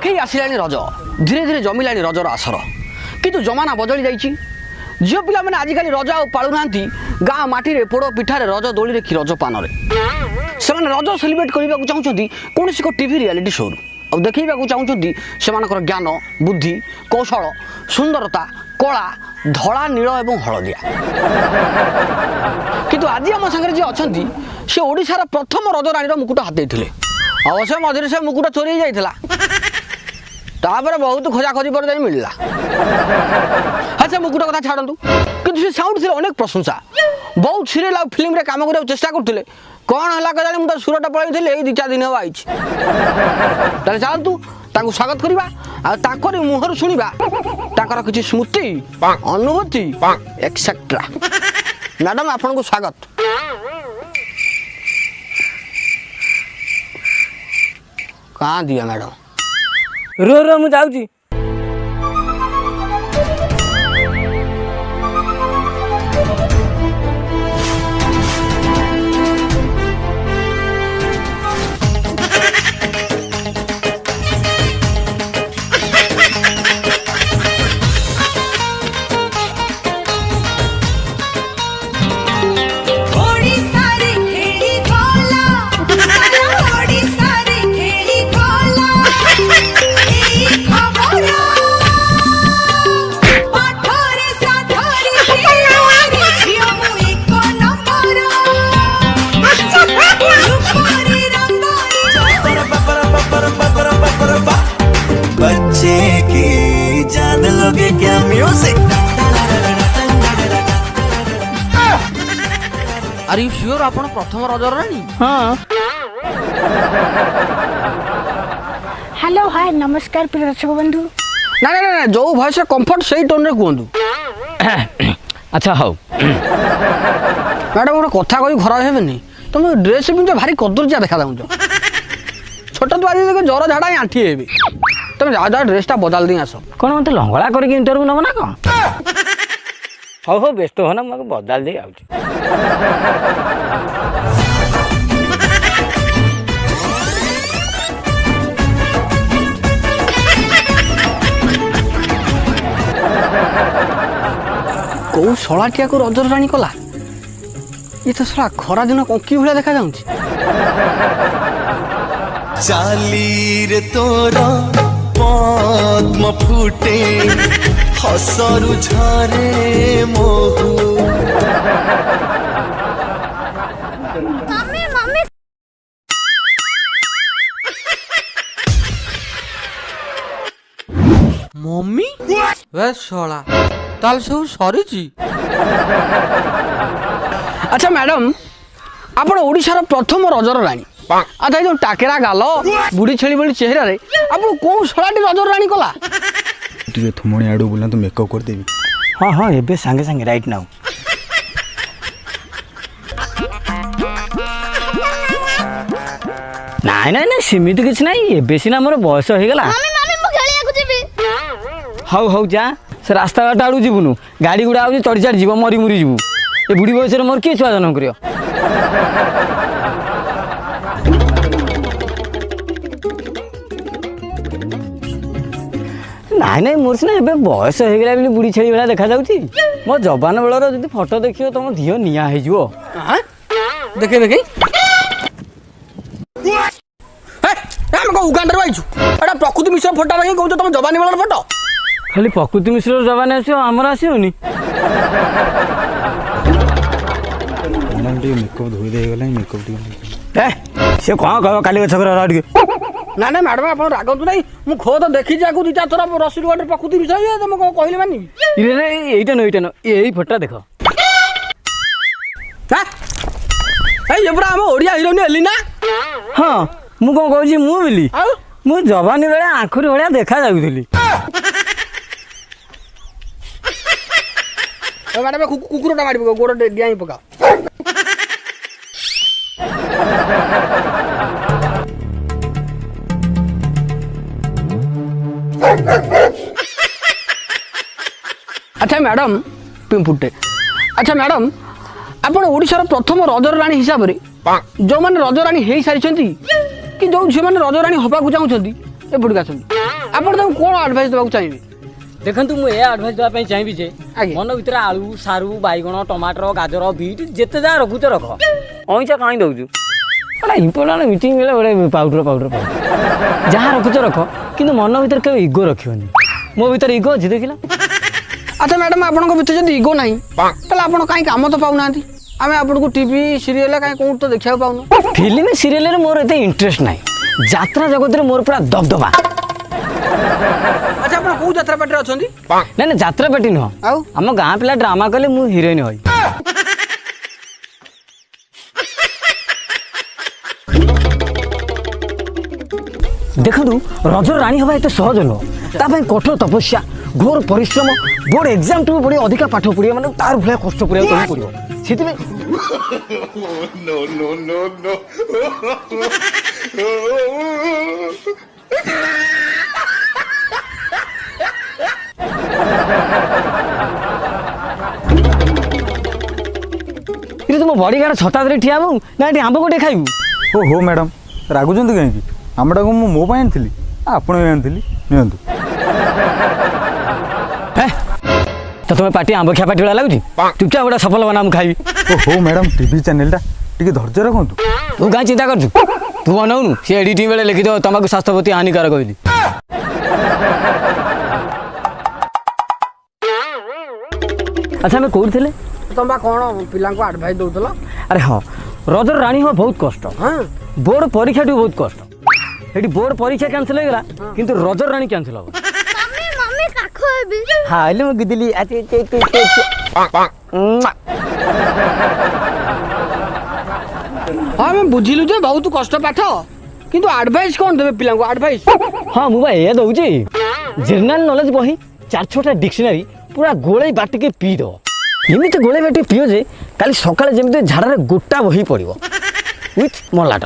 पाखे आसला रज धीरे धीरे जमिलानी रजर आसर किंतु जमाना बदली जाइए झील पिला मैंने आजिकल रज आ पालुना गाँ माटी पोड़ पिठारे रज दोली कि रज पान से रज सेलिब्रेट करने को चाहते कौन एक टीवी रियलिटी शो और देखा चाहते से ज्ञान बुद्धि कौशल सुंदरता कला धला नील और हलदिया किंतु आज आम सागर जी अच्छा सी ओडार प्रथम रजराणी मुकुट हाथ थे अवश्य मझे से मुकुट चोरी जाइला तापर बहुत खोजाखोजी पर जाई मिलला अच्छा मुकुट कथा छाड़ू कि से साउंड से अनेक प्रशंसा बहुत सीरियल और फिल्म रे काम करने चेष्टा करते कौन है कदा मुझे सुरटा पलैली यही 2-4 दिन हम आई चलतु स्वागत करवा मुहर शुणा ताकर किसी स्मृति अनुभूति एक्सेट्रा मैडम आपन को स्वागत कहाँ दिया मैडम रो रो मु जाऊँ बच्चे की जान लोगे क्या म्यूजिक आर यू श्योर आपण प्रथम रजर रानी हाँ हेलो हाय नमस्कार प्रिय दर्शक बंधु ना ना ना जो भॉइस कंफर्ट सही टोन रे कहंतु अच्छा हाउ मैडम गोटे कथा कही खराब हेबेनी तुम ड्रेस पिंध भारी कदुरचिया देखा जाऊँ छोट तो आज देख जर झाड़ा आंठी हेबी तुम जा जा ड्रेसटा बदल दी आस कौन मत लंगड़ा करके इंटरव्यू नब ना कौन हाँ हो व्यस्त हो ना मुझे बदल दे आउची कौ शलाटिया को रजर राणी कला ये तो शला खरा दिन कंकी भाया देखा जाऊँ चाली रे तोरा पद्म फुटे हसरु झरे मोहु मम्मी मम्मी मम्मी वे शला ताल सब सरी अच्छा मैडम आपण ओडिशार प्रथम रजर राणी अच्छा जो टाकेरा गाल बुढ़ी छेली बड़ी चेहरा रे आपण कौन शलाटी रजर राणी कला टिके थुमणी आडू बोलना तो मेकअप कर देबी हाँ हाँ एबे संगे संगे राइट नाउ नाइ नाइ नाइ सिमित किछ नाइ एबे सिना मोर बयस हो गेला मम्मी मम्मी मु खेलिया को जेबी हाउ हाउ जा से रास्ता घाट आडू जीवनु गाड़ी गुड़ा आउजी चढ़ी चढ़ी जीव मरी मुरी जीवु ए बुढ़ी बयस रे मोर के छुआ जन्म करियो नाइ नाइ मोर सिना एबे बयस हो गेला बिली बुढ़ी छेली वाला देखा जाउची मो जवान बेलर जदी फोटो देखियो तम धियो निया हे जिवो हां देखे देखे हम को उगांडर आइछु एटा प्रकृति मिश्र फोटो लगे कहू तुम जवानी वाला फोटो खाली प्रकृति मिश्र जवान आसियो हमर आसियोनी मैडम टिके मेकअप धोई दे गेला मेकअप टिके ए से कोन कहबो काली छकरा रा टिके ना ना मैडम आप रागतु नहीं मु खोद देखी जाकू 2-4 थर रसुल गोटे प्रकृति विषय तुम कौन कहली मानी इरे एइटा न एई फोटो देखो हां ए ये पूरा हम ओडिया हीरोइन एली ना हाँ मु कौन कहूँ मु बिली मु जवानी बेले आखुरी भाया देखा जाऊली मैडम कुकुरटा मार पका गोड़ डिया पका अच्छा मैडम पिंपुटे अच्छा मैडम आपण ओडिशार प्रथम रजर राणी हिसाब से जो मैंने रजराणी हो सारी कि जो झील मैंने रजराणी हवा चाहते ए बुड़का ଆପଣ ତାଙ୍କୁ କ'ଣ ଆଡ଼ଭାଇସ୍ ଦେବାକୁ ଚାହିଁବେ? ଦେଖନ୍ତୁ ମୁଁ ଏ ଆଡ଼ଭାଇସ୍ ଦେବା ପାଇଁ ଚାହିଁବି ଯେ ଆଜ୍ଞା। ମନ ଭିତରେ ଆଳୁ ସାରୁ ବାଇଗଣ ଟମାଟର ଗାଜର ବିଟ୍ ଯେତେ ଯାହା ରଖୁଛ ରଖ ଅଇଁଚା କାହିଁ ଦେଉଛୁ ଗୋଟେ ଇମ୍ପୋର୍ଟାଣ୍ଟ ମିଟିଂ ବେଳେ ଗୋଟେ ପାଉଡ଼ର ଯାହା ରଖୁଛ ରଖ କିନ୍ତୁ ମନ ଭିତରେ କେବେ ଇଗୋ ରଖିବନି। ମୋ ଭିତରେ ଇଗୋ ଅଛି ଦେଖିଲ। ଆଚ୍ଛା ମ୍ୟାଡ଼ାମ୍ ଆପଣଙ୍କ ଭିତରେ ଯଦି ଇଗୋ ନାହିଁ ତାହେଲେ ଆପଣ କାହିଁ କାମ ତ ପାଉନାହାନ୍ତି? ଆମେ ଆପଣଙ୍କୁ ଟିଭି ସିରିଏଲ୍ କାହିଁ କେଉଁଠି ତ ଦେଖିବାକୁ ପାଉନୁ? ଫିଲ୍ମ ସିରିଏଲରେ ମୋର ଏତେ ଇଣ୍ଟରେଷ୍ଟ ନାହିଁ। ଯାତ୍ରା ଜଗତରେ ମୋର ପୁରା ଦବଦବା। ଆଚ୍ଛା ଆପଣ କେଉଁ ଯାତ୍ରା ପାର୍ଟିରେ ଅଛନ୍ତି? ନାଇଁ ନାଇଁ ଯାତ୍ରା ପାର୍ଟି ନୁହଁ ଆଉ ଆମ ଗାଁ ପିଲା ଡ୍ରାମା କଲେ ମୁଁ ହିରୋଇନ୍ ହଇ। ଦେଖନ୍ତୁ ରଜର ରାଣୀ ହେବା ଏତେ ସହଜ ନୁହଁ। ତା ପାଇଁ କଠୋର ତପସ୍ୟା ଘୋର ପରିଶ୍ରମ ବୋର୍ଡ ଏକ୍ଜାମ ଠୁ ବଢ଼ି ଅଧିକା ପାଠ ପଢ଼ିବା ମାନେ ତାର ଭଳିଆ କଷ୍ଟ କରିବାକୁ ତମକୁ ପଡ଼ିବ। ସେଥିପାଇଁ ତୁମ ବଡି ଗାର୍ଡ ଛତା ଧରି ଠିଆ ହବୁ ନା ଏଠି ଆମ୍ବ ଗୋଟେ ଖାଇବୁ? ଓ ହଉ ମ୍ୟାଡ଼ାମ୍ ରାଗୁଛନ୍ତି କାହିଁକି? ଆମଟାକୁ ମୁଁ ମୋ ପାଇଁ ଆଣିଥିଲି ଆପଣ ବି ଆଣିଥିଲି ନିଅନ୍ତୁ। ତ ତମେ ପାଟି ଆମ୍ବ ଖିଆ ପାଟି ଭଳିଆ ଲାଗୁଛି? ଚୁପଚାପ ଗୋଟେ ସଫଳ ବନା ମୁଁ ଖାଇବି। ଓ ହଉ ମ୍ୟାଡ଼ାମ୍ ଟିଭି ଚ୍ୟାନେଲଟା ଟିକେ ଧୈର୍ଯ୍ୟ ରଖନ୍ତୁ। ତୁ କାହିଁ ଚିନ୍ତା କରୁଛୁ? ତୁ ଅନଉନୁ ସେ ଏଡିଟିଂ ବେଳେ ଲେଖିଦେବ ତମକୁ ସ୍ୱାସ୍ଥ୍ୟ ପ୍ରତି ହାନିକାରକ ବୋଲି। ଆଚ୍ଛା ଆମେ କୋଉଠି ଥିଲେ? ତମେ ବା କ'ଣ ପିଲାଙ୍କୁ ଆଡ଼ଭାଇସ୍ ଦେଉଥିଲ? ଆରେ ହଁ ରଜର ରାଣୀ ହବା ବହୁତ କଷ୍ଟ। ହଁ ବୋର୍ଡ ପରୀକ୍ଷାଠୁ ବହୁତ କଷ୍ଟ। ଏଠି ବୋର୍ଡ ପରୀକ୍ଷା କ୍ୟାନସଲ ହେଇଗଲା କିନ୍ତୁ ରଜର ରାଣୀ କ୍ୟାନସଲ ହବ। ହାଇଲେ ମୁଁ ଗିଦିଲି ହଁ ଆମେ ବୁଝିଲୁ ଯେ ବହୁତ କଷ୍ଟ ପାଠ କିନ୍ତୁ ଆଡ଼ଭାଇସ୍ କ'ଣ ଦେବେ ପିଲାଙ୍କୁ ଆଡ଼ଭାଇସ୍? ହଁ ମୁଁ ବା ଏ ଦଉଛି ଜେନେରାଲ ନଲେଜ ବହି 4-6ଟା ଡିକ୍ସନାରୀ ପୁରା ଗୋଳେଇ ବାଟିକି ପିଇ ଦେବ। ଏମିତି ଗୋଳେଇ ବାଟି ପିଅ ଯେ କାଲି ସକାଳେ ଯେମିତି ଝାଡ଼ାରେ ଗୋଟା ବହି ପଡ଼ିବ ୱିଥ୍ ମଲାଟ।